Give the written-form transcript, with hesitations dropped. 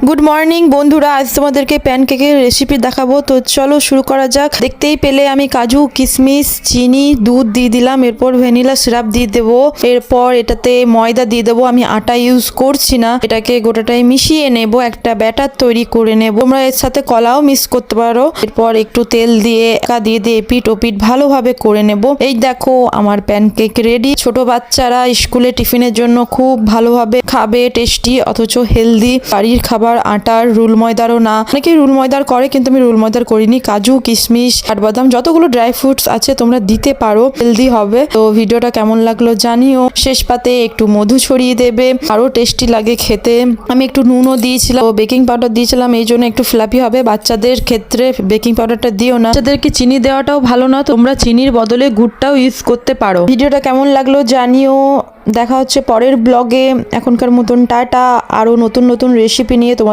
Good morning বন্ধুরা, আজ তোমাদেরকে প্যানকেকের রেসিপি দেখাবো। তো চলো শুরু করা যাক। দেখতেই পেলে আমি কাজু, কিশমিশ, চিনি, দুধ দিয়ে দিলাম। এরপর ভ্যানিলা সিরাপ দিয়ে দেবো। এরপর এটাতে ময়দা দিয়ে দেবো। আমি আটা ইউজ করছি না, এটাকে গোটাটাই মিশিয়ে নেব, একটা ব্যাটার তৈরি করে নেব। তোমরা এর সাথে কলাও মিক্স করতে পারো। এরপর একটু তেল দিয়ে এপিট ওপিট ভালোভাবে করে নেব। এই দেখো আমার প্যানকেক রেডি। ছোট বাচ্চারা স্কুলে টিফিনের জন্য খুব ভালোভাবে খাবে, টেস্টি অথচ হেলদি। বাড়ির খাবার, আটার, রুল ময়দারও না। অনেকে রুল ময়দার করে, কিন্তু আমি রুল ময়দার করিনি। কাজু, কিশমিশ, কাঠবাদাম, যতগুলো ড্রাই ফ্রুটস আছে তোমরা দিতে পারো, হেলদি হবে। তো ভিডিওটা কেমন লাগলো জানিও। শেষ পাতে একটু মধু ছড়িয়ে দেবে, আরো টেস্টি লাগে খেতে। আমি একটু নুনও দিয়েছিলাম, বেকিং পাউডার দিয়েছিলাম, এই জন্য একটু ফ্লাফি হবে। বাচ্চাদের ক্ষেত্রে বেকিং পাউডারটা দিও না। বাচ্চাদেরকে চিনি দেওয়াটাও ভালো না, তোমরা চিনির বদলে গুড়টাও ইউজ করতে পারো। ভিডিওটা কেমন লাগলো জানিও। দেখা হচ্ছে পরের ব্লগে। এখনকার মতন টাটা। আরো নতুন নতুন রেসিপি নিয়ে তোমার